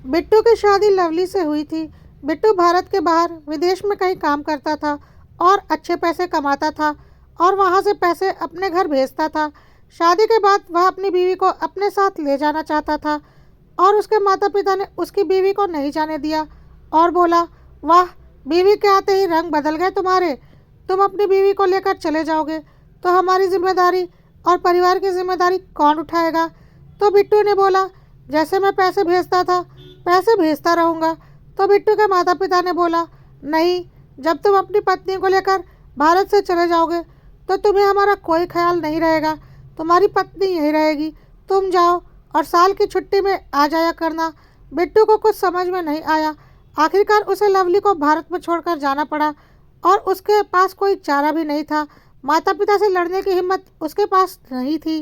बिट्टू की शादी लवली से हुई थी। बिट्टू भारत के बाहर विदेश में कहीं काम करता था और अच्छे पैसे कमाता था और वहाँ से पैसे अपने घर भेजता था। शादी के बाद वह अपनी बीवी को अपने साथ ले जाना चाहता था और उसके माता पिता ने उसकी बीवी को नहीं जाने दिया और बोला, वाह, बीवी के आते ही रंग बदल गए तुम्हारे। तुम अपनी बीवी को लेकर चले जाओगे तो हमारी जिम्मेदारी और परिवार की जिम्मेदारी कौन उठाएगा? तो बिट्टू ने बोला, जैसे मैं पैसे भेजता था पैसे भेजता रहूँगा। तो बिट्टू के माता पिता ने बोला, नहीं, जब तुम अपनी पत्नी को लेकर भारत से चले जाओगे तो तुम्हें हमारा कोई ख्याल नहीं रहेगा। तुम्हारी पत्नी यहीं रहेगी, तुम जाओ और साल की छुट्टी में आ जाया करना। बिट्टू को कुछ समझ में नहीं आया। आखिरकार उसे लवली को भारत में छोड़कर जाना पड़ा और उसके पास कोई चारा भी नहीं था। माता पिता से लड़ने की हिम्मत उसके पास नहीं थी।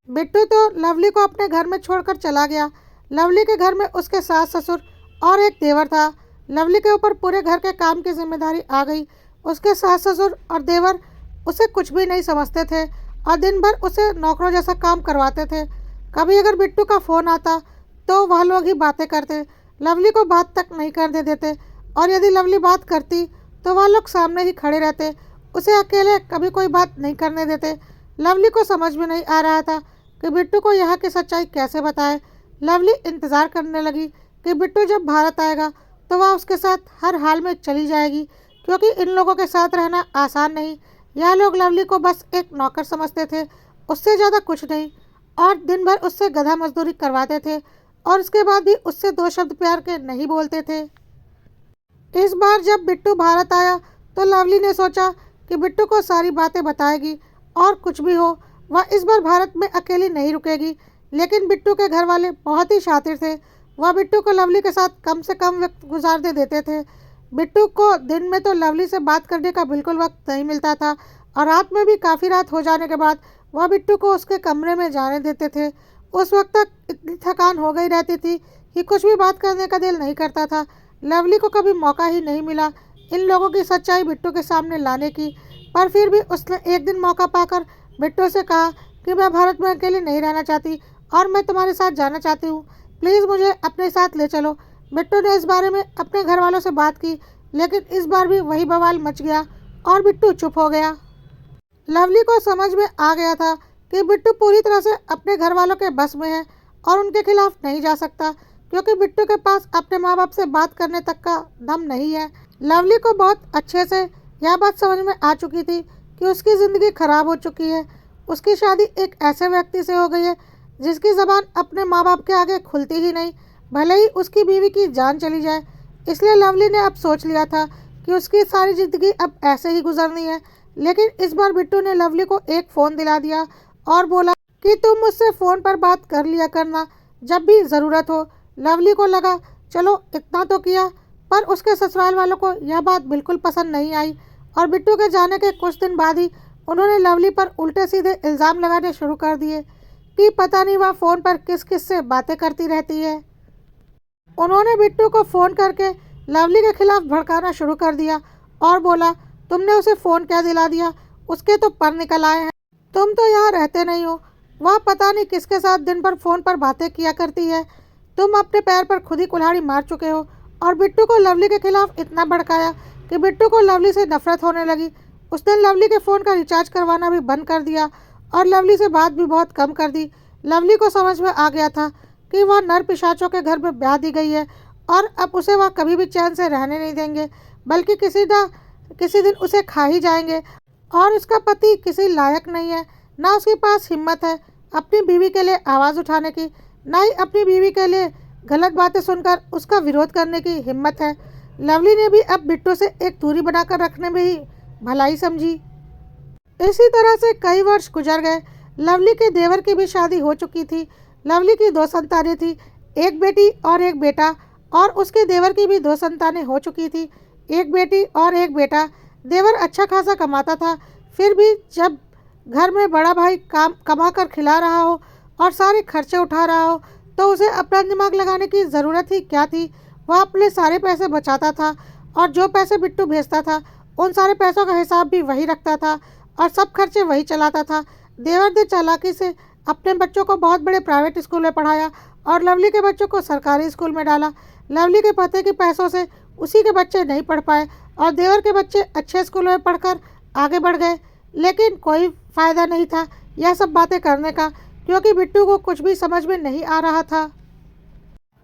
बिट्टू तो लवली को अपने घर में छोड़कर चला गया। लवली के घर में उसके सास ससुर और एक देवर था। लवली के ऊपर पूरे घर के काम की जिम्मेदारी आ गई। उसके सास ससुर और देवर उसे कुछ भी नहीं समझते थे और दिन भर उसे नौकरों जैसा काम करवाते थे। कभी अगर बिट्टू का फ़ोन आता तो वह लोग ही बातें करते, लवली को बात तक नहीं करने देते और यदि लवली बात करती तो वह लोग सामने ही खड़े रहते, उसे अकेले कभी कोई बात नहीं करने देते। लवली को समझ में नहीं आ रहा था कि बिट्टू को यहाँ की सच्चाई कैसे बताए। लवली इंतज़ार करने लगी कि बिट्टू जब भारत आएगा तो वह उसके साथ हर हाल में चली जाएगी, क्योंकि इन लोगों के साथ रहना आसान नहीं। यह लोग लवली को बस एक नौकर समझते थे, उससे ज़्यादा कुछ नहीं, और दिन भर उससे गधा मजदूरी करवाते थे और उसके बाद भी उससे दो शब्द प्यार के नहीं बोलते थे। इस बार जब बिट्टू भारत आया तो लवली ने सोचा कि बिट्टू को सारी बातें बताएगी और कुछ भी हो वह इस बार भारत में अकेली नहीं रुकेगी। लेकिन बिट्टू के घर वाले बहुत ही शातिर थे। वह बिट्टू को लवली के साथ कम से कम वक्त गुजारने देते थे। बिट्टू को दिन में तो लवली से बात करने का बिल्कुल वक्त नहीं मिलता था और रात में भी काफ़ी रात हो जाने के बाद वह बिट्टू को उसके कमरे में जाने देते थे। उस वक्त तक इतनी थकान हो गई रहती थी कि कुछ भी बात करने का दिल नहीं करता था। लवली को कभी मौका ही नहीं मिला इन लोगों की सच्चाई बिट्टू के सामने लाने की, पर फिर भी उसने एक दिन मौका पाकर बिट्टू से कहा कि मैं भारत में अकेले नहीं रहना चाहती और मैं तुम्हारे साथ जाना चाहती हूँ, प्लीज़ मुझे अपने साथ ले चलो। बिट्टू ने इस बारे में अपने घर वालों से बात की, लेकिन इस बार भी वही बवाल मच गया और बिट्टू चुप हो गया। लवली को समझ में आ गया था कि बिट्टू पूरी तरह से अपने घर वालों के बस में है और उनके खिलाफ नहीं जा सकता, क्योंकि बिट्टू के पास अपने माँ बाप से बात करने तक का दम नहीं है। लवली को बहुत अच्छे से यह बात समझ में आ चुकी थी कि उसकी ज़िंदगी खराब हो चुकी है। उसकी शादी एक ऐसे व्यक्ति से हो गई है जिसकी ज़बान अपने माँ बाप के आगे खुलती ही नहीं, भले ही उसकी बीवी की जान चली जाए। इसलिए लवली ने अब सोच लिया था कि उसकी सारी ज़िंदगी अब ऐसे ही गुजरनी है। लेकिन इस बार बिट्टू ने लवली को एक फ़ोन दिला दिया और बोला कि तुम मुझसे फ़ोन पर बात कर लिया करना जब भी ज़रूरत हो। लवली को लगा चलो इतना तो किया, पर उसके ससुराल वालों को यह बात बिल्कुल पसंद नहीं आई और बिट्टू के जाने के कुछ दिन बाद ही उन्होंने लवली पर उल्टे सीधे इल्ज़ाम लगाने शुरू कर दिए कि पता नहीं वह फ़ोन पर किस किस से बातें करती रहती है। उन्होंने बिट्टू को फ़ोन करके लवली के खिलाफ भड़काना शुरू कर दिया और बोला, तुमने उसे फ़ोन क्या दिला दिया, उसके तो पर निकल आए हैं, तुम तो यहाँ रहते नहीं हो, वह पता नहीं किसके साथ दिन भर फ़ोन पर बातें किया करती है, तुम अपने पैर पर खुद ही कुल्हाड़ी मार चुके हो। और बिट्टू को लवली के खिलाफ इतना भड़काया कि बिट्टू को लवली से नफरत होने लगी। उसने लवली के फ़ोन का रिचार्ज करवाना भी बंद कर दिया और लवली से बात भी बहुत कम कर दी। लवली को समझ में आ गया था कि वह नर पिशाचों के घर में ब्याह दी गई है और अब उसे वह कभी भी चैन से रहने नहीं देंगे, बल्कि किसी दिन उसे खा ही जाएंगे। और उसका पति किसी लायक नहीं है, ना उसके पास हिम्मत है अपनी बीवी के लिए आवाज़ उठाने की, ना ही अपनी बीवी के लिए गलत बातें सुनकर उसका विरोध करने की हिम्मत है। लवली ने भी अब बिट्टू से एक दूरी बनाकर रखने में ही भलाई समझी। इसी तरह से कई वर्ष गुजर गए। लवली के देवर की भी शादी हो चुकी थी। लवली की दो संतानें थी, एक बेटी और एक बेटा, और उसके देवर की भी दो संतानें हो चुकी थी, एक बेटी और एक बेटा। देवर अच्छा खासा कमाता था, फिर भी जब घर में बड़ा भाई काम कमा कर खिला रहा हो और सारे खर्चे उठा रहा हो तो उसे अपना दिमाग लगाने की ज़रूरत ही क्या थी। वह अपने सारे पैसे बचाता था और जो पैसे बिट्टू भेजता था उन सारे पैसों का हिसाब भी वही रखता था और सब खर्चे वही चलाता था। देवर ने चालाकी से अपने बच्चों को बहुत बड़े प्राइवेट स्कूल में पढ़ाया और लवली के बच्चों को सरकारी स्कूल में डाला। लवली के पति के पैसों से उसी के बच्चे नहीं पढ़ पाए और देवर के बच्चे अच्छे स्कूल में पढ़कर आगे बढ़ गए, लेकिन कोई फ़ायदा नहीं था यह सब बातें करने का, क्योंकि बिट्टू को कुछ भी समझ में नहीं आ रहा था।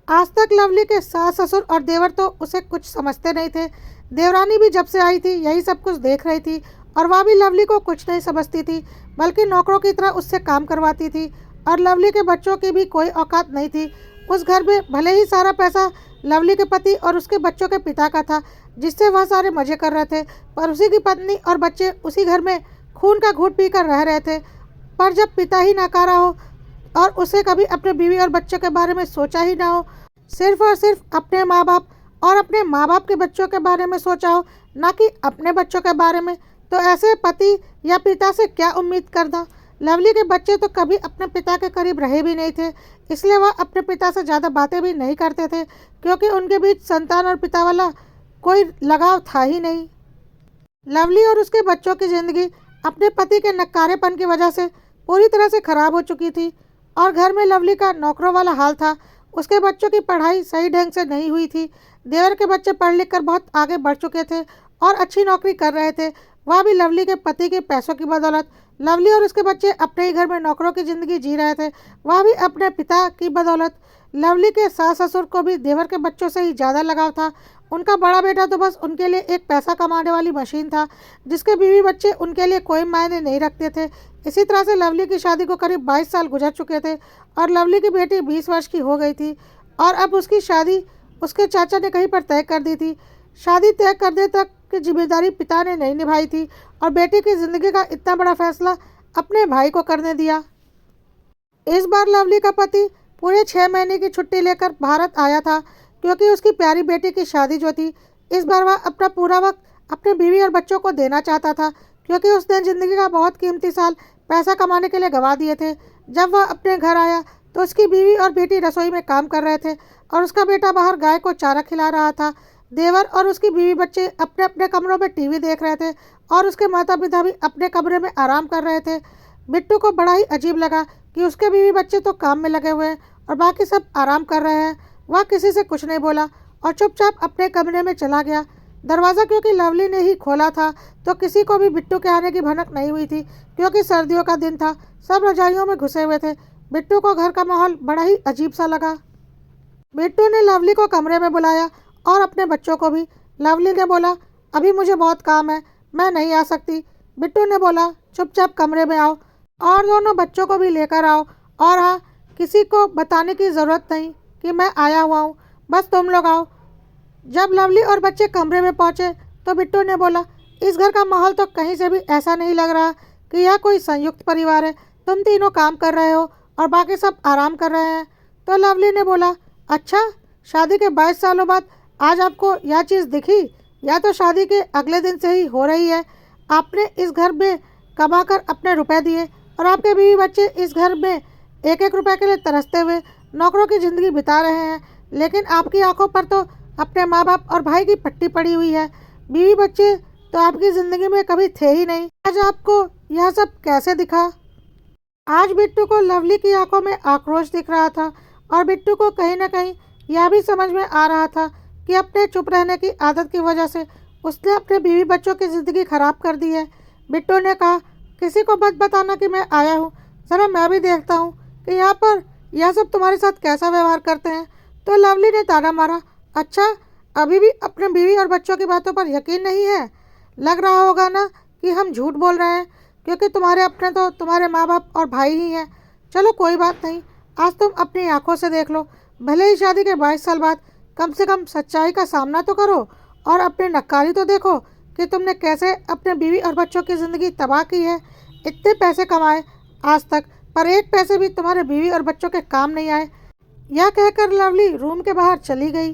आज तक लवली के सास ससुर और देवर तो उसे कुछ समझते नहीं थे। देवरानी भी जब से आई थी यही सब कुछ देख रही थी और वह भी लवली को कुछ नहीं समझती थी, बल्कि नौकरों की तरह उससे काम करवाती थी। और लवली के बच्चों की भी कोई औकात नहीं थी। उस घर में भले ही सारा पैसा लवली के पति और उसके बच्चों के पिता का था, जिससे वह सारे मजे कर रहे थे, पर उसी की पत्नी और बच्चे उसी घर में खून का घूंट पीकर रह रहे थे। पर जब पिता ही नकारा हो और उसे कभी अपने बीवी और बच्चों के बारे में सोचा ही ना हो, सिर्फ और सिर्फ अपने माँ बाप और अपने माँ बाप के बच्चों के बारे में सोचा हो, ना कि अपने बच्चों के बारे में, तो ऐसे पति या पिता से क्या उम्मीद करना। लवली के बच्चे तो कभी अपने पिता के करीब रहे भी नहीं थे, इसलिए वह अपने पिता से ज़्यादा बातें भी नहीं करते थे, क्योंकि उनके बीच संतान और पिता वाला कोई लगाव था ही नहीं। लवली और उसके बच्चों की ज़िंदगी अपने पति के नकारेपन की वजह से पूरी तरह से खराब हो चुकी थी और घर में लवली का नौकरों वाला हाल था। उसके बच्चों की पढ़ाई सही ढंग से नहीं हुई थी। देवर के बच्चे पढ़ लिख कर बहुत आगे बढ़ चुके थे और अच्छी नौकरी कर रहे थे, वह भी लवली के पति के पैसों की बदौलत। लवली और उसके बच्चे अपने ही घर में नौकरों की ज़िंदगी जी रहे थे, वह भी अपने पिता की बदौलत। लवली के सास ससुर को भी देवर के बच्चों से ही ज़्यादा लगाव था। उनका बड़ा बेटा तो बस उनके लिए एक पैसा कमाने वाली मशीन था, जिसके बीवी बच्चे उनके लिए कोई मायने नहीं रखते थे। इसी तरह से लवली की शादी को करीब 22 साल गुजर चुके थे और लवली की बेटी 20 वर्ष की हो गई थी और अब उसकी शादी उसके चाचा ने कहीं पर तय कर दी थी। शादी तय करने तक की जिम्मेदारी पिता ने नहीं निभाई थी और बेटी की ज़िंदगी का इतना बड़ा फैसला अपने भाई को करने दिया। इस बार लवली का पति पूरे 6 महीने की छुट्टी लेकर भारत आया था, क्योंकि उसकी प्यारी बेटी की शादी जो थी, इस बार वह अपना पूरा वक्त अपने बीवी और बच्चों को देना चाहता था, क्योंकि उसने ज़िंदगी का बहुत कीमती साल पैसा कमाने के लिए गंवा दिए थे। जब वह अपने घर आया तो उसकी बीवी और बेटी रसोई में काम कर रहे थे और उसका बेटा बाहर गाय को चारा खिला रहा था। देवर और उसकी बीवी बच्चे अपने अपने कमरों में टीवी देख रहे थे और उसके माता पिता भी अपने कमरे में आराम कर रहे थे। बिट्टू को बड़ा ही अजीब लगा कि उसके बीवी बच्चे तो काम में लगे हुए हैं और बाकी सब आराम कर रहे हैं। वह किसी से कुछ नहीं बोला और चुपचाप अपने कमरे में चला गया। दरवाज़ा क्योंकि लवली ने ही खोला था, तो किसी को भी बिट्टू के आने की भनक नहीं हुई थी, क्योंकि सर्दियों का दिन था, सब रजाइयों में घुसे हुए थे। बिट्टू को घर का माहौल बड़ा ही अजीब सा लगा। बिट्टू ने लवली को कमरे में बुलाया और अपने बच्चों को भी। लवली ने बोला, अभी मुझे बहुत काम है, मैं नहीं आ सकती। बिट्टू ने बोला, चुपचाप कमरे में आओ और दोनों बच्चों को भी लेकर आओ, और हाँ, किसी को बताने की ज़रूरत नहीं कि मैं आया हुआ हूँ, बस तुम लोग आओ। जब लवली और बच्चे कमरे में पहुँचे तो बिट्टू ने बोला, इस घर का माहौल तो कहीं से भी ऐसा नहीं लग रहा कि यह कोई संयुक्त परिवार है। तुम तीनों काम कर रहे हो और बाकी सब आराम कर रहे हैं। तो लवली ने बोला, अच्छा, शादी के 22 सालों बाद आज आपको यह चीज़ दिखी? या तो शादी के अगले दिन से ही हो रही है। आपने इस घर में कमा कर अपने रुपए दिए और आपके बीवी बच्चे इस घर में एक एक रुपए के लिए तरसते हुए नौकरों की ज़िंदगी बिता रहे हैं, लेकिन आपकी आंखों पर तो अपने माँ बाप और भाई की पट्टी पड़ी हुई है। बीवी बच्चे तो आपकी ज़िंदगी में कभी थे ही नहीं। आज आपको यह सब कैसे दिखा? आज बिट्टू को लवली की आंखों में आक्रोश दिख रहा था और बिट्टू को कहीं ना कहीं यह भी समझ में आ रहा था कि अपने चुप रहने की आदत की वजह से उसने अपने बीवी बच्चों की ज़िंदगी खराब कर दी है। बिट्टू ने कहा, किसी को मत बताना कि मैं आया हूँ, ज़रा मैं भी देखता हूँ कि यहाँ पर यह सब तुम्हारे साथ कैसा व्यवहार करते हैं। तो लवली ने ताना मारा, अच्छा, अभी भी अपने बीवी और बच्चों की बातों पर यकीन नहीं है? लग रहा होगा ना कि हम झूठ बोल रहे हैं, क्योंकि तुम्हारे अपने तो तुम्हारे माँ बाप और भाई ही हैं। चलो कोई बात नहीं, आज तुम अपनी आंखों से देख लो। भले ही शादी के 22 साल बाद कम से कम सच्चाई का सामना तो करो और अपनी नक्कारी तो देखो कि तुमने कैसे अपने बीवी और बच्चों की ज़िंदगी तबाह की है। इतने पैसे कमाए आज तक, पर एक पैसे भी तुम्हारे बीवी और बच्चों के काम नहीं आए। यह कहकर लवली रूम के बाहर चली गई।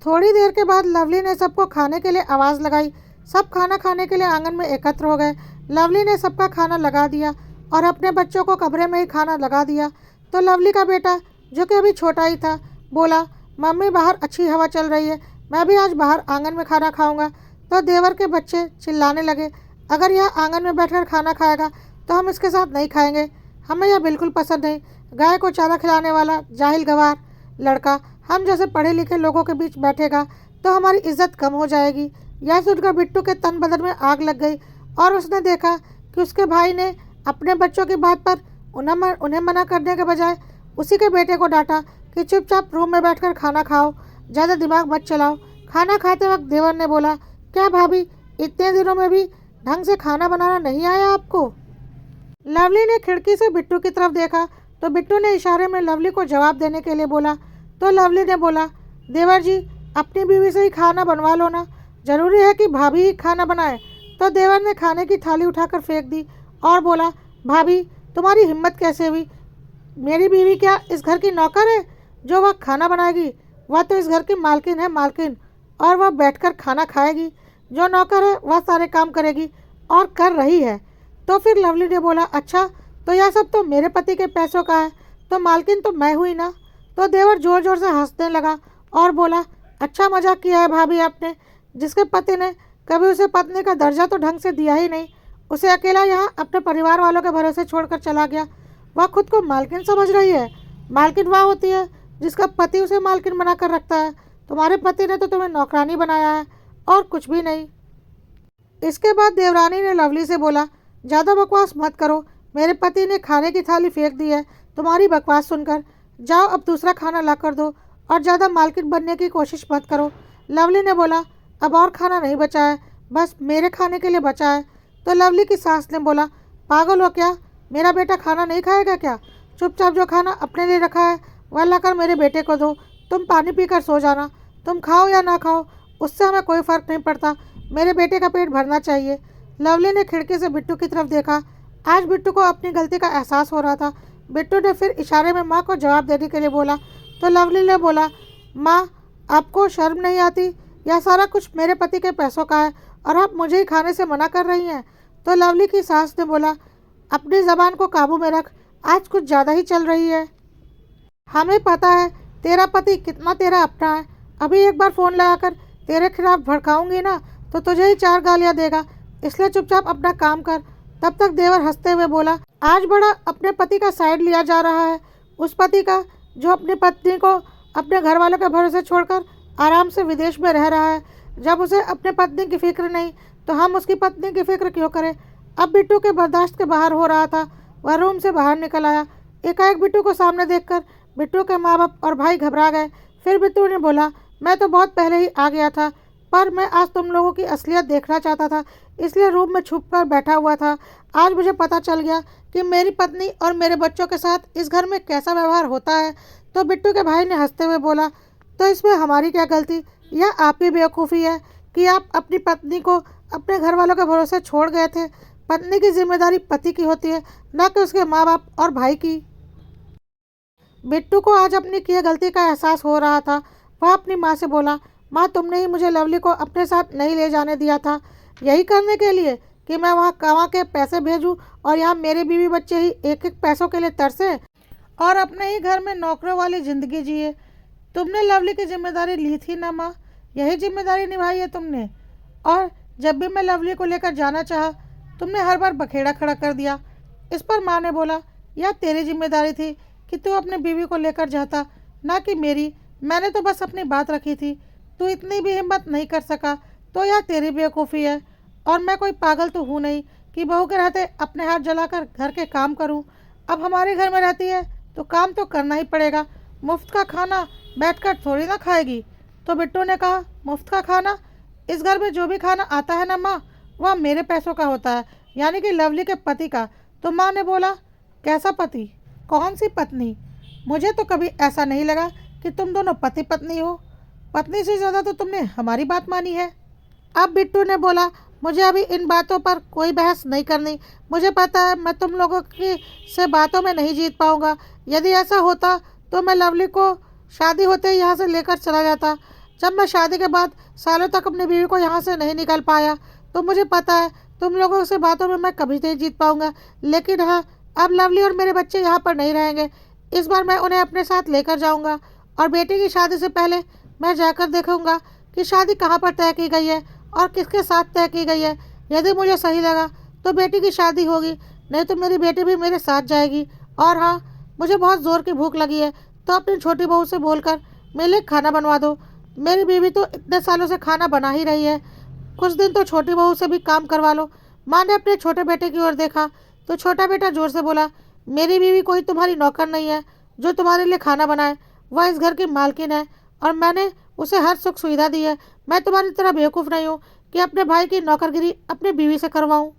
थोड़ी देर के बाद लवली ने सबको खाने के लिए आवाज़ लगाई। सब खाना खाने के लिए आंगन में एकत्र हो गए। लवली ने सबका खाना लगा दिया और अपने बच्चों को कमरे में ही खाना लगा दिया। तो लवली का बेटा, जो कि अभी छोटा ही था, बोला, मम्मी बाहर अच्छी हवा चल रही है, मैं भी आज बाहर आंगन में खाना खाऊंगा। तो देवर के बच्चे चिल्लाने लगे, अगर यह आंगन में बैठकर खाना खाएगा तो हम इसके साथ नहीं खाएंगे। हमें यह बिल्कुल पसंद नहीं। गाय को चारा खिलाने वाला जाहिल गवार लड़का हम जैसे पढ़े लिखे लोगों के बीच बैठेगा तो हमारी इज्जत कम हो जाएगी। यह सुनकर बिट्टू के तन बदन में आग लग गई और उसने देखा कि उसके भाई ने अपने बच्चों की बात पर उन्हें मना करने के बजाय उसी के बेटे को डांटा कि चुपचाप रूम में बैठकर खाना खाओ, ज़्यादा दिमाग मत चलाओ। खाना खाते वक्त देवर ने बोला, क्या भाभी इतने दिनों में भी ढंग से खाना बनाना नहीं आया आपको? लवली ने खिड़की से बिट्टू की तरफ देखा तो बिट्टू ने इशारे में लवली को जवाब देने के लिए बोला। तो लवली ने बोला, देवर जी अपनी बीवी से ही खाना बनवा लो ना, ज़रूरी है कि भाभी ही खाना बनाए? तो देवर ने खाने की थाली उठाकर फेंक दी और बोला, भाभी तुम्हारी हिम्मत कैसे हुई? मेरी बीवी क्या इस घर की नौकर है जो वह खाना बनाएगी? वह तो इस घर की मालकिन है, मालकिन, और वह बैठकर खाना खाएगी। जो नौकर है वह सारे काम करेगी और कर रही है। तो फिर लवली ने बोला, अच्छा तो यह सब तो मेरे पति के पैसों का है, तो मालकिन तो मैं हुई ना? तो देवर जोर जोर से हंसने लगा और बोला, अच्छा मजाक किया है भाभी आपने। जिसके पति ने कभी उसे पत्नी का दर्जा तो ढंग से दिया ही नहीं, उसे अकेला यहाँ अपने परिवार वालों के भरोसे छोड़कर चला गया, वह खुद को मालकिन समझ रही है। मालकिन वह होती है जिसका पति उसे मालकिन बना कर रखता है। तुम्हारे पति ने तो तुम्हें नौकरानी बनाया है और कुछ भी नहीं। इसके बाद देवरानी ने लवली से बोला, ज़्यादा बकवास मत करो, मेरे पति ने खाने की थाली फेंक दी है तुम्हारी बकवास सुनकर। जाओ अब दूसरा खाना ला कर दो और ज़्यादा मालकिन बनने की कोशिश मत करो। लवली ने बोला, अब और खाना नहीं बचा है, बस मेरे खाने के लिए बचा है। तो लवली की सास ने बोला, पागल हो क्या? मेरा बेटा खाना नहीं खाएगा क्या? चुपचाप जो खाना अपने लिए रखा है वह लाकर मेरे बेटे को दो। तुम पानी पीकर सो जाना, तुम खाओ या ना खाओ उससे हमें कोई फ़र्क नहीं पड़ता, मेरे बेटे का पेट भरना चाहिए। लवली ने खिड़की से बिट्टू की तरफ देखा। आज बिट्टू को अपनी गलती का एहसास हो रहा था। बिट्टू ने फिर इशारे में माँ को जवाब देने के लिए बोला। तो लवली ने बोला, माँ आपको शर्म नहीं आती? यह सारा कुछ मेरे पति के पैसों का है और आप मुझे ही खाने से मना कर रही हैं। तो लवली की सास ने बोला, अपनी ज़बान को काबू में रख, आज कुछ ज़्यादा ही चल रही है। हमें पता है तेरा पति कितना तेरा अपना है। अभी एक बार फ़ोन लगाकर तेरे खिलाफ भड़काऊंगी ना तो तुझे ही 4 गालियाँ देगा, इसलिए चुपचाप अपना काम कर। तब तक देवर हंसते हुए बोला, आज बड़ा अपने पति का साइड लिया जा रहा है, उस पति का जो अपनी पत्नी को अपने घर वालों के भरोसे छोड़कर आराम से विदेश में रह रहा है। जब उसे अपने पत्नी की फिक्र नहीं तो हम उसकी पत्नी की फिक्र क्यों करें? अब बिट्टू के बर्दाश्त के बाहर हो रहा था। वह रूम से बाहर निकल आया। एकाएक बिट्टू को सामने देखकर बिट्टू के माँ बाप और भाई घबरा गए। फिर बिट्टू ने बोला, मैं तो बहुत पहले ही आ गया था, पर मैं आज तुम लोगों की असलियत देखना चाहता था, इसलिए रूम में छुप कर बैठा हुआ था। आज मुझे पता चल गया कि मेरी पत्नी और मेरे बच्चों के साथ इस घर में कैसा व्यवहार होता है। तो बिट्टू के भाई ने हंसते हुए बोला, तो इसमें हमारी क्या गलती? यह आपकी बेवकूफ़ी है कि आप अपनी पत्नी को अपने घर वालों के भरोसे छोड़ गए थे। पत्नी की जिम्मेदारी पति की होती है, न कि उसके माँ बाप और भाई की। बिट्टू को आज अपनी किए गलती का एहसास हो रहा था। वह अपनी माँ से बोला, माँ तुमने ही मुझे लवली को अपने साथ नहीं ले जाने दिया था, यही करने के लिए कि मैं वहाँ कमा के पैसे भेजूँ और यहाँ मेरे बीवी बच्चे ही एक एक पैसों के लिए तरसे और अपने ही घर में नौकरों वाली ज़िंदगी जिए। तुमने लवली की जिम्मेदारी ली थी ना माँ, यही जिम्मेदारी निभाई है तुमने। और जब भी मैं लवली को लेकर जाना चाहा तुमने हर बार बखेड़ा खड़ा कर दिया। इस पर माँ ने बोला, यह तेरी जिम्मेदारी थी कि तू अपने बीवी को लेकर जाता, ना कि मेरी। मैंने तो बस अपनी बात रखी थी, तू इतनी भी हिम्मत नहीं कर सका तो यह तेरी बेवकूफ़ी है। और मैं कोई पागल तो हूँ नहीं कि बहू के रहते अपने हाथ जलाकर घर के काम करूँ। अब हमारे घर में रहती है तो काम तो करना ही पड़ेगा, मुफ्त का खाना बैठकर थोड़ी ना खाएगी। तो बिट्टू ने कहा, मुफ्त का खाना? इस घर में जो भी खाना आता है ना माँ, वह मेरे पैसों का होता है, यानी कि लवली के पति का। तो माँ ने बोला, कैसा पति? कौन सी पत्नी? मुझे तो कभी ऐसा नहीं लगा कि तुम दोनों पति पत्नी हो। पत्नी से ज़्यादा तो तुमने हमारी बात मानी है। अब बिट्टू ने बोला, मुझे अभी इन बातों पर कोई बहस नहीं करनी। मुझे पता है मैं तुम लोगों की से बातों में नहीं जीत पाऊँगा। यदि ऐसा होता तो मैं लवली को शादी होते ही यहाँ से लेकर चला जाता। जब मैं शादी के बाद सालों तक अपनी बीवी को यहाँ से नहीं निकाल पाया तो मुझे पता है तुम लोगों से बातों में मैं कभी नहीं जीत पाऊँगा। लेकिन हाँ, अब लवली और मेरे बच्चे यहाँ पर नहीं रहेंगे। इस बार मैं उन्हें अपने साथ लेकर जाऊँगा और बेटी की शादी से पहले मैं जाकर देखूँगा कि शादी कहाँ पर तय की गई है और किसके साथ तय की गई है। यदि मुझे सही लगा तो बेटी की शादी होगी, नहीं तो मेरी बेटी भी मेरे साथ जाएगी। और हाँ, मुझे बहुत ज़ोर की भूख लगी है, तो अपनी छोटी बहू से बोलकर मेरे लिए खाना बनवा दो। मेरी बीवी तो इतने सालों से खाना बना ही रही है, कुछ दिन तो छोटी बहू से भी काम करवा लो। माँ ने अपने छोटे बेटे की ओर देखा तो छोटा बेटा जोर से बोला, मेरी बीवी कोई तुम्हारी नौकर नहीं है जो तुम्हारे लिए खाना बनाए। वह इस घर की मालकिन है और मैंने उसे हर सुख सुविधा दी है। मैं तुम्हारी तरह बेवकूफ़ नहीं हूँ कि अपने भाई की नौकरगिरी अपनी बीवी से करवाऊँ।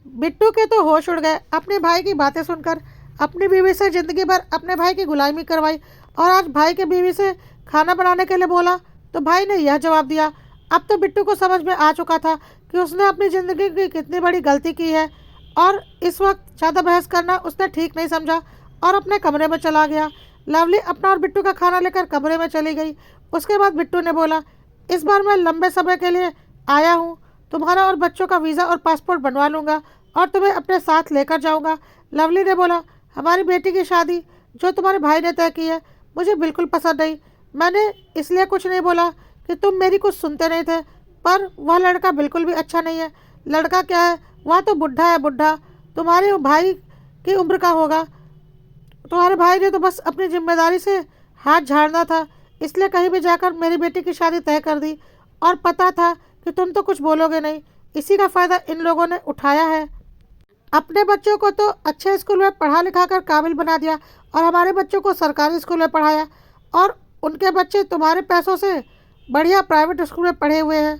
बिट्टू के तो होश उड़ गए अपने भाई की बातें सुनकर। अपनी बीवी से ज़िंदगी भर अपने भाई की गुलामी करवाई और आज भाई के बीवी से खाना बनाने के लिए बोला तो भाई ने यह जवाब दिया। अब तो बिट्टू को समझ में आ चुका था कि उसने अपनी ज़िंदगी की कितनी बड़ी गलती की है और इस वक्त ज़्यादा बहस करना उसने ठीक नहीं समझा और अपने कमरे में चला गया। लवली अपना और बिट्टू का खाना लेकर कमरे में चली गई। उसके बाद बिट्टू ने बोला, इस बार मैं लंबे समय के लिए आया हूँ, तुम्हारा और बच्चों का वीज़ा और पासपोर्ट बनवा लूँगा और तुम्हें अपने साथ लेकर जाऊँगा। लवली ने बोला, हमारी बेटी की शादी जो तुम्हारे भाई ने तय की है मुझे बिल्कुल पसंद नहीं। मैंने इसलिए कुछ नहीं बोला कि तुम मेरी कुछ सुनते नहीं थे, पर वह लड़का बिल्कुल भी अच्छा नहीं है। लड़का क्या है, वह तो बुढ़ा है, बुढ़ा तुम्हारे भाई की उम्र का होगा। तुम्हारे भाई ने तो बस अपनी जिम्मेदारी से हाथ झाड़ना था, इसलिए कहीं भी जाकर मेरी बेटी की शादी तय कर दी और पता था कि तुम तो कुछ बोलोगे नहीं। इसी का फ़ायदा इन लोगों ने उठाया है। अपने बच्चों को तो अच्छे स्कूल में पढ़ा लिखा कर काबिल बना दिया और हमारे बच्चों को सरकारी स्कूल में पढ़ाया और उनके बच्चे तुम्हारे पैसों से बढ़िया प्राइवेट स्कूल में पढ़े हुए हैं।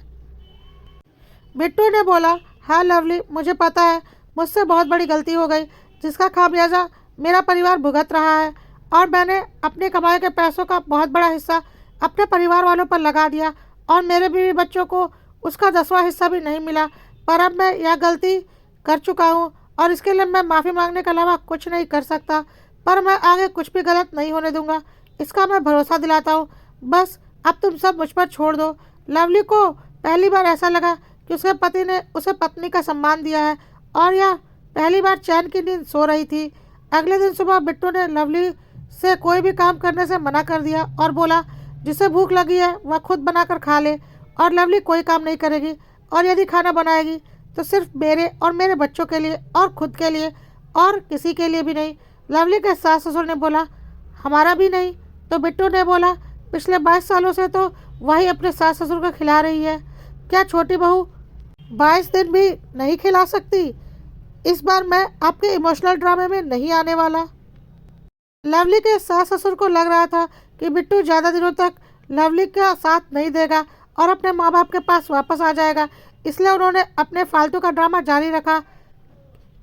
बिट्टू ने बोला, हाँ लवली, मुझे पता है मुझसे बहुत बड़ी गलती हो गई जिसका खामियाजा मेरा परिवार भुगत रहा है और मैंने अपने कमाए के पैसों का बहुत बड़ा हिस्सा अपने परिवार वालों पर लगा दिया और मेरे बीवी बच्चों को उसका 10वां हिस्सा भी नहीं मिला। पर अब मैं यह गलती कर चुका हूँ और इसके लिए मैं माफ़ी मांगने के अलावा कुछ नहीं कर सकता। पर मैं आगे कुछ भी गलत नहीं होने दूंगा, इसका मैं भरोसा दिलाता हूँ। बस अब तुम सब मुझ पर छोड़ दो। लवली को पहली बार ऐसा लगा कि उसके पति ने उसे पत्नी का सम्मान दिया है और यह पहली बार चैन की नींद सो रही थी। अगले दिन सुबह बिट्टू ने लवली से कोई भी काम करने से मना कर दिया और बोला, जिसे भूख लगी है वह खुद बनाकर खा ले और लवली कोई काम नहीं करेगी और यदि खाना बनाएगी तो सिर्फ मेरे और मेरे बच्चों के लिए और खुद के लिए और किसी के लिए भी नहीं। लवली के सास ससुर ने बोला, हमारा भी नहीं। तो बिट्टू ने बोला, पिछले 22 सालों से तो वही अपने सास ससुर को खिला रही है, क्या छोटी बहू 22 दिन भी नहीं खिला सकती? इस बार मैं आपके इमोशनल ड्रामे में नहीं आने वाला। लवली के सास ससुर को लग रहा था कि बिट्टू ज़्यादा दिनों तक लवली का साथ नहीं देगा और अपने माँ बाप के पास वापस आ जाएगा, इसलिए उन्होंने अपने फालतू का ड्रामा जारी रखा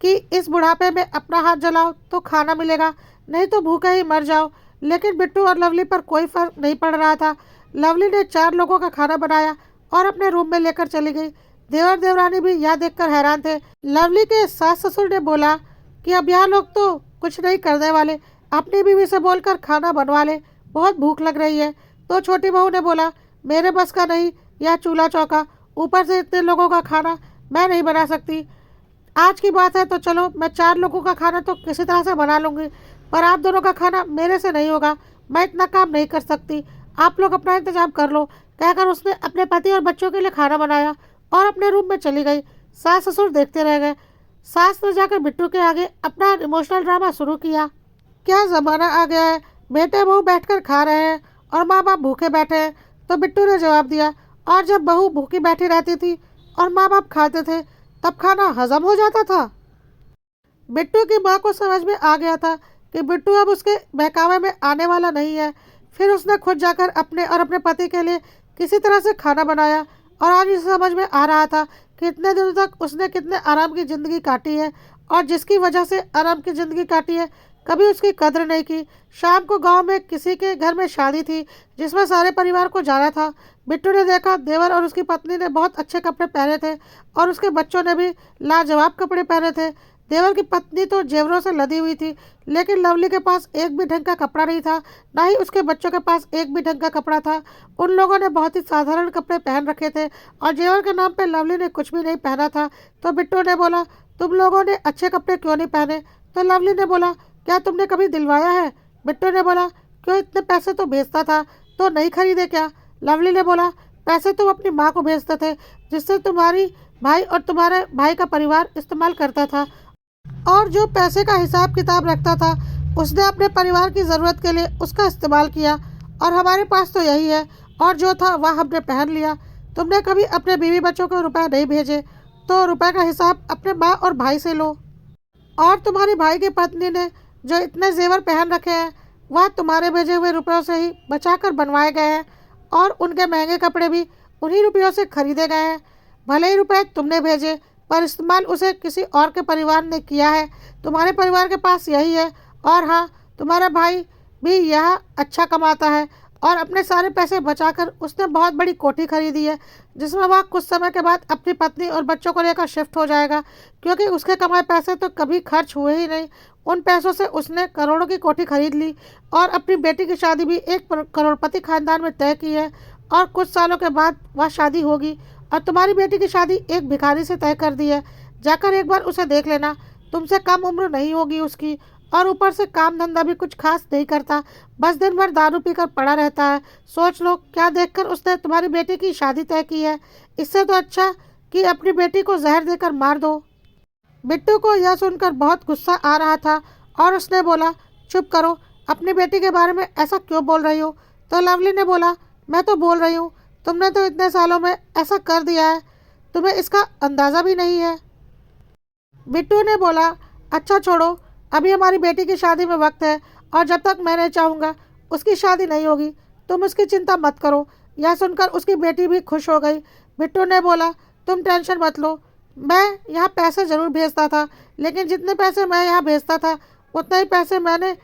कि इस बुढ़ापे में अपना हाथ जलाओ तो खाना मिलेगा, नहीं तो भूखे ही मर जाओ। लेकिन बिट्टू और लवली पर कोई फर्क नहीं पड़ रहा था। लवली ने 4 लोगों का खाना बनाया और अपने रूम में लेकर चली गई। देवर देवरानी भी यह देखकर हैरान थे। लवली के सास ससुर ने बोला कि अब यह लोग तो कुछ नहीं करने वाले, अपनी बीवी से बोलकर खाना बनवा ले, बहुत भूख लग रही है। तो छोटी बहू ने बोला, मेरे बस का नहीं यह चूल्हा चौका, ऊपर से इतने लोगों का खाना मैं नहीं बना सकती। आज की बात है तो चलो, मैं 4 लोगों का खाना तो किसी तरह से बना लूँगी, पर आप दोनों का खाना मेरे से नहीं होगा, मैं इतना काम नहीं कर सकती, आप लोग अपना इंतजाम कर लो। कहकर उसने अपने पति और बच्चों के लिए खाना बनाया और अपने रूम में चली गई। सास ससुर देखते रह गए। सास ने जाकर बिट्टू के आगे अपना इमोशनल ड्रामा शुरू किया। क्या ज़माना आ गया है, बेटे बहू बैठकर खा रहे हैं और माँ बाप भूखे बैठे हैं। तो बिट्टू ने जवाब दिया, और जब बहू भूखी बैठी रहती थी और माँ बाप खाते थे तब खाना हजम हो जाता था। बिट्टू की माँ को समझ में आ गया था कि बिट्टू अब उसके बहकावे में आने वाला नहीं है। फिर उसने खुद जाकर अपने और अपने पति के लिए किसी तरह से खाना बनाया और आज उसे समझ में आ रहा था कि इतने दिनों तक उसने कितने आराम की ज़िंदगी काटी है और जिसकी वजह से आराम की ज़िंदगी काटी है कभी उसकी कद्र नहीं की। शाम को गांव में किसी के घर में शादी थी जिसमें सारे परिवार को जाना था। बिट्टू ने देखा देवर और उसकी पत्नी ने बहुत अच्छे कपड़े पहने थे और उसके बच्चों ने भी लाजवाब कपड़े पहने थे। देवर की पत्नी तो जेवरों से लदी हुई थी, लेकिन लवली के पास एक भी ढंग का कपड़ा नहीं था, ना ही उसके बच्चों के पास एक भी ढंग का कपड़ा था। उन लोगों ने बहुत ही साधारण कपड़े पहन रखे थे और जेवर के नाम पे लवली ने कुछ भी नहीं पहना था। तो बिट्टू ने बोला, तुम लोगों ने अच्छे कपड़े क्यों नहीं पहने? तो लवली ने बोला, क्या तुमने कभी दिलवाया है? बिट्टू ने बोला, क्यों, इतने पैसे तो भेजता था तो नहीं खरीदे क्या? लवली ने बोला, पैसे तुम अपनी माँ को भेजते थे जिससे तुम्हारी भाई और तुम्हारे भाई का परिवार इस्तेमाल करता था और जो पैसे का हिसाब किताब रखता था उसने अपने परिवार की ज़रूरत के लिए उसका इस्तेमाल किया। और हमारे पास तो यही है, और जो था वह हमने पहन लिया। तुमने कभी अपने बीवी बच्चों को रुपए नहीं भेजे, तो रुपए का हिसाब अपने माँ और भाई से लो। और तुम्हारी भाई की पत्नी ने जो इतने जेवर पहन रखे हैं वह तुम्हारे भेजे हुए रुपयों से ही बचाकर बनवाए गए हैं, और उनके महंगे कपड़े भी उन्हीं रुपयों से खरीदे गए हैं। भले ही रुपए तुमने भेजे, पर इस्तेमाल उसे किसी और के परिवार ने किया है। तुम्हारे परिवार के पास यही है। और हाँ, तुम्हारा भाई भी यह अच्छा कमाता है, और अपने सारे पैसे बचाकर उसने बहुत बड़ी कोठी खरीदी है, जिसमें वह कुछ समय के बाद अपनी पत्नी और बच्चों को लेकर शिफ्ट हो जाएगा, क्योंकि उसके कमाए पैसे तो कभी खर्च हुए ही नहीं। उन पैसों से उसने करोड़ों की कोठी खरीद ली, और अपनी बेटी की शादी भी एक करोड़पति खानदान में तय की है। और कुछ सालों के बाद वह शादी होगी, और तुम्हारी बेटी की शादी एक भिखारी से तय कर दी है। जाकर एक बार उसे देख लेना, तुमसे कम उम्र नहीं होगी उसकी, और ऊपर से काम धंधा भी कुछ खास नहीं करता, बस दिन भर दारू पीकर पड़ा रहता है। सोच लो क्या देखकर उसने तुम्हारी बेटी की शादी तय की है। इससे तो अच्छा कि अपनी बेटी को जहर देकर मार दो। बिट्टू को यह सुनकर बहुत गुस्सा आ रहा था, और उसने बोला, चुप करो, अपनी बेटी के बारे में ऐसा क्यों बोल रही हो। तो लवली ने बोला, मैं तो बोल रही हूँ, तुमने तो इतने सालों में ऐसा कर दिया है, तुम्हें इसका अंदाज़ा भी नहीं है। बिट्टू ने बोला, अच्छा छोड़ो, अभी हमारी बेटी की शादी में वक्त है, और जब तक मैं नहीं चाहूँगा उसकी शादी नहीं होगी। तुम उसकी चिंता मत करो। यह सुनकर उसकी बेटी भी खुश हो गई। बिट्टू ने बोला, तुम टेंशन मत लो, मैं यहाँ पैसे ज़रूर भेजता था, लेकिन जितने पैसे मैं यहाँ भेजता था उतने ही पैसे मैंने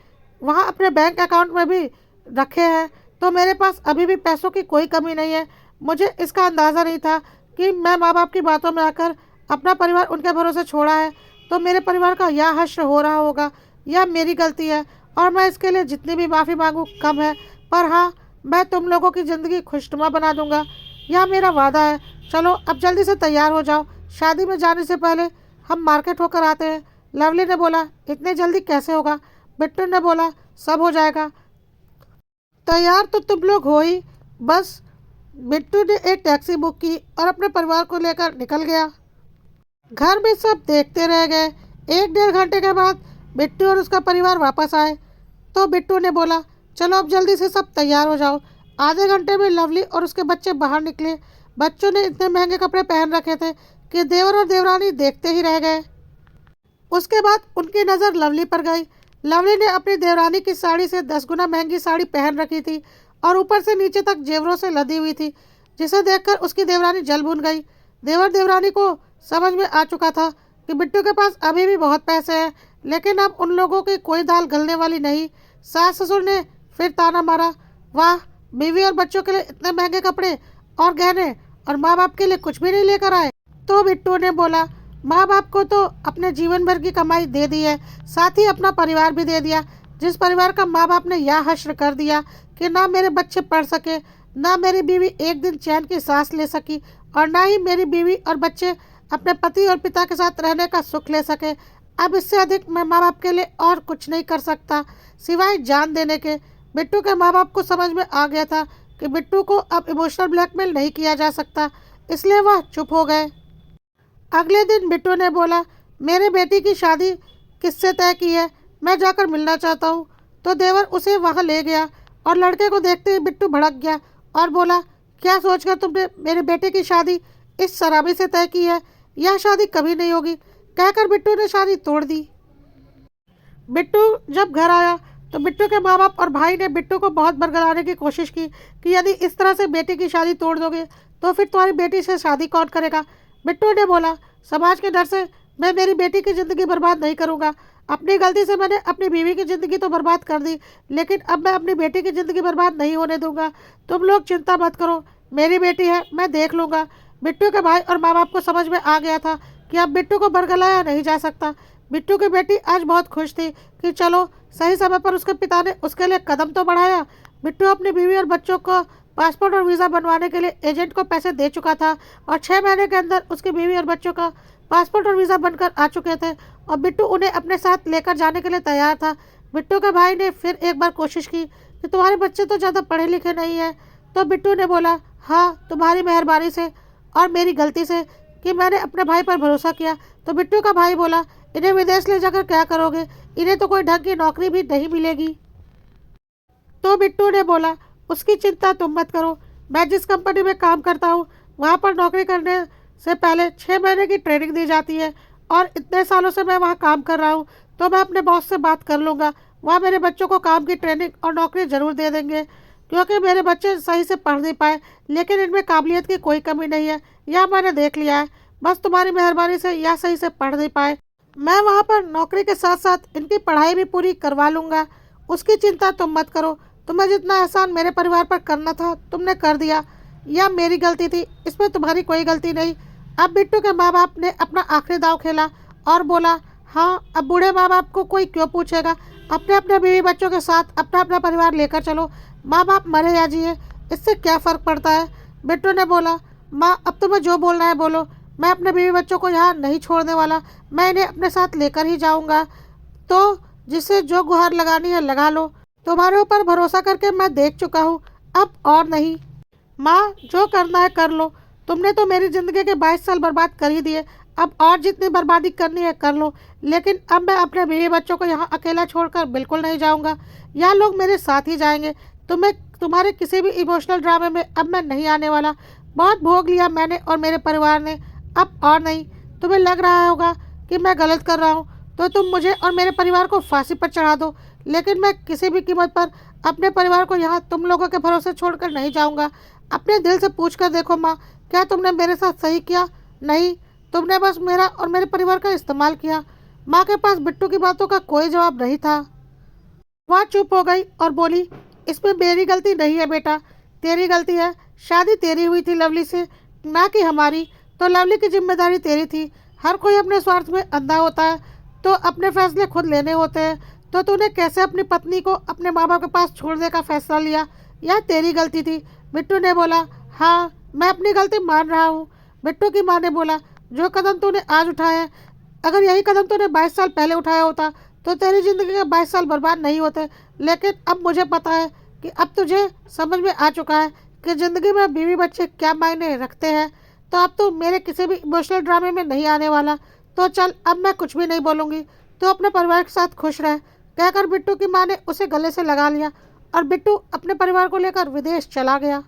वहाँ अपने बैंक अकाउंट में भी रखे हैं। तो मेरे पास अभी भी पैसों की कोई कमी नहीं है। मुझे इसका अंदाज़ा नहीं था कि मैं माँ बाप की बातों में आकर अपना परिवार उनके भरोसे छोड़ा है, तो मेरे परिवार का यह हश्र हो रहा होगा। यह मेरी गलती है, और मैं इसके लिए जितनी भी माफ़ी मांगूँ कम है। पर हाँ, मैं तुम लोगों की ज़िंदगी खुशनुमा बना दूंगा, यह मेरा वादा है। चलो अब जल्दी से तैयार हो जाओ, शादी में जाने से पहले हम मार्केट होकर आते हैं। लवली ने बोला, इतनी जल्दी कैसे होगा। बिट्टू ने बोला, सब हो जाएगा, तैयार तो तुम लोग हो ही बस। बिट्टू ने एक टैक्सी बुक की और अपने परिवार को लेकर निकल गया। घर में सब देखते रह गए। एक डेढ़ घंटे के बाद बिट्टू और उसका परिवार वापस आए, तो बिट्टू ने बोला, चलो अब जल्दी से सब तैयार हो जाओ। आधे घंटे में लवली और उसके बच्चे बाहर निकले। बच्चों ने इतने महंगे कपड़े पहन रखे थे कि देवर और देवरानी देखते ही रह गए। उसके बाद उनकी नज़र लवली पर गई। लवली ने अपनी देवरानी की साड़ी से 10 गुना महंगी साड़ी पहन रखी थी, और ऊपर से नीचे तक जेवरों से लदी हुई थी, जिसे देखकर उसकी देवरानी जल भून गई। देवर देवरानी को समझ में आ चुका था कि बिट्टू के पास अभी भी बहुत पैसे हैं, लेकिन अब उन लोगों की कोई दाल गलने वाली नहीं। सास ससुर ने फिर ताना मारा, वाह, बीवी और बच्चों के लिए इतने महंगे कपड़े और गहने, और माँ बाप के लिए कुछ भी नहीं लेकर आए। तो बिट्टू ने बोला, माँ बाप को तो अपने जीवन भर की कमाई दे दी है, साथ ही अपना परिवार भी दे दिया। जिस परिवार का माँ बाप ने यह हश्र कर दिया कि ना मेरे बच्चे पढ़ सके, ना मेरी बीवी एक दिन चैन की सांस ले सकी, और ना ही मेरी बीवी और बच्चे अपने पति और पिता के साथ रहने का सुख ले सके। अब इससे अधिक मैं माँ बाप के लिए और कुछ नहीं कर सकता सिवाय जान देने के। बिट्टू के माँ बाप को समझ में आ गया था कि बिट्टू को अब इमोशनल ब्लैकमेल नहीं किया जा सकता, इसलिए वह चुप हो गए। अगले दिन बिट्टू ने बोला, मेरे बेटी की शादी किससे तय की है, मैं जाकर मिलना चाहता हूँ। तो देवर उसे वहाँ ले गया, और लड़के को देखते ही बिट्टू भड़क गया और बोला, क्या सोचकर तुमने मेरे बेटे की शादी इस शराबी से तय की है, यह शादी कभी नहीं होगी। कहकर बिट्टू ने शादी तोड़ दी। बिट्टू जब घर आया तो बिट्टू के माँ बाप और भाई ने बिट्टू को बहुत बरगलाने की कोशिश की कि यदि इस तरह से बेटी की शादी तोड़ दोगे तो फिर तुम्हारी बेटी से शादी कौन करेगा। बिट्टू ने बोला, समाज के डर से मैं मेरी बेटी की ज़िंदगी बर्बाद नहीं करूँगा। अपनी गलती से मैंने अपनी बीवी की ज़िंदगी तो बर्बाद कर दी, लेकिन अब मैं अपनी बेटी की ज़िंदगी बर्बाद नहीं होने दूंगा। तुम लोग चिंता मत करो, मेरी बेटी है, मैं देख लूँगा। बिट्टू के भाई और माँ बाप को समझ में आ गया था कि अब बिट्टू को बरगलाया नहीं जा सकता। बिट्टू की बेटी आज बहुत खुश थी कि चलो सही समय पर उसके पिता ने उसके लिए कदम तो बढ़ाया। बिट्टू अपनी बीवी और बच्चों को पासपोर्ट और वीज़ा बनवाने के लिए एजेंट को पैसे दे चुका था, और 6 महीने के अंदर उसकी बीवी और बच्चों का पासपोर्ट और वीज़ा बनकर आ चुके थे, और बिट्टू उन्हें अपने साथ लेकर जाने के लिए तैयार था। बिट्टू के भाई ने फिर एक बार कोशिश की कि तुम्हारे बच्चे तो ज़्यादा पढ़े लिखे नहीं हैं। तो बिट्टू ने बोला, हाँ, तुम्हारी मेहरबानी से और मेरी गलती से कि मैंने अपने भाई पर भरोसा किया। तो बिट्टू का भाई बोला, इन्हें विदेश ले जाकर क्या करोगे, इन्हें तो कोई ढंग की नौकरी भी नहीं मिलेगी। तो बिट्टू ने बोला, उसकी चिंता तुम मत करो, मैं जिस कंपनी में काम करता हूँ वहाँ पर नौकरी करने से पहले 6 महीने की ट्रेनिंग दी जाती है और इतने सालों से मैं वहाँ काम कर रहा हूँ, तो मैं अपने बॉस से बात कर लूँगा। वहाँ मेरे बच्चों को काम की ट्रेनिंग और नौकरी ज़रूर दे देंगे, क्योंकि मेरे बच्चे सही से पढ़ नहीं पाए, लेकिन इनमें काबिलियत की कोई कमी नहीं है, यह मैंने देख लिया है। बस तुम्हारी मेहरबानी से यह सही से पढ़ नहीं पाए, मैं वहाँ पर नौकरी के साथ साथ इनकी पढ़ाई भी पूरी करवा लूँगा। उसकी चिंता तुम मत करो। तुम्हें जितना एहसान मेरे परिवार पर करना था तुमने कर दिया, यह मेरी गलती थी, इसमें तुम्हारी कोई गलती नहीं। अब बिट्टू के माँ बाप ने अपना आखिरी दाव खेला और बोला, हाँ अब बूढ़े माँ बाप को कोई क्यों पूछेगा, अपने अपने बीवी बच्चों के साथ अपना अपना परिवार लेकर चलो, माँ बाप मरे या जिए इससे क्या फ़र्क पड़ता है। बिट्टू ने बोला, माँ अब तुम्हें जो बोलना है बोलो, मैं अपने बीवी बच्चों को यहाँ नहीं छोड़ने वाला, मैं इन्हें अपने साथ लेकर ही जाऊँगा। तो जिसे जो गुहार लगानी है लगा लो, तुम्हारे ऊपर भरोसा करके मैं देख चुका हूँ, अब और नहीं। माँ जो करना है कर लो, तुमने तो मेरी ज़िंदगी के 22 साल बर्बाद कर ही दिए, अब और जितनी बर्बादी करनी है कर लो, लेकिन अब मैं अपने बीवी बच्चों को यहाँ अकेला छोड़कर बिल्कुल नहीं जाऊँगा, यहाँ लोग मेरे साथ ही जाएंगे। तुम्हें तुम्हारे किसी भी इमोशनल ड्रामे में अब मैं नहीं आने वाला, बहुत भोग लिया मैंने और मेरे परिवार ने, अब और नहीं। तुम्हें लग रहा होगा कि मैं गलत कर रहा हूँ तो तुम मुझे और मेरे परिवार को फांसी पर चढ़ा दो, लेकिन मैं किसी भी कीमत पर अपने परिवार को यहाँ तुम लोगों के भरोसे छोड़कर नहीं जाऊँगा। अपने दिल से पूछ कर देखो माँ, क्या तुमने मेरे साथ सही किया? नहीं, तुमने बस मेरा और मेरे परिवार का इस्तेमाल किया। माँ के पास बिट्टू की बातों का कोई जवाब नहीं था। वह चुप हो गई और बोली, इसमें मेरी गलती नहीं है बेटा, तेरी गलती है। शादी तेरी हुई थी लवली से, ना कि हमारी, तो लवली की जिम्मेदारी तेरी थी। हर कोई अपने स्वार्थ में अंधा होता है, तो अपने फैसले खुद लेने होते हैं। तो तूने कैसे अपनी पत्नी को अपने माँ बाप के पास छोड़ने का फैसला लिया, यह तेरी गलती थी। बिट्टू ने बोला, हाँ मैं अपनी गलती मान रहा हूँ। बिट्टू की माँ ने बोला, जो कदम तूने आज उठाया है, अगर यही कदम तूने 22 साल पहले उठाया होता तो तेरी ज़िंदगी के 22 साल बर्बाद नहीं होते। लेकिन अब मुझे पता है कि अब तुझे समझ में आ चुका है कि ज़िंदगी में बीवी बच्चे क्या मायने रखते हैं, तो अब तू मेरे किसी भी इमोशनल ड्रामे में नहीं आने वाला। तो चल, अब मैं कुछ भी नहीं बोलूँगी, तो अपने परिवार के साथ खुश रह, कहकर बिट्टू की माँ ने उसे गले से लगा लिया और बिट्टू अपने परिवार को लेकर विदेश चला गया।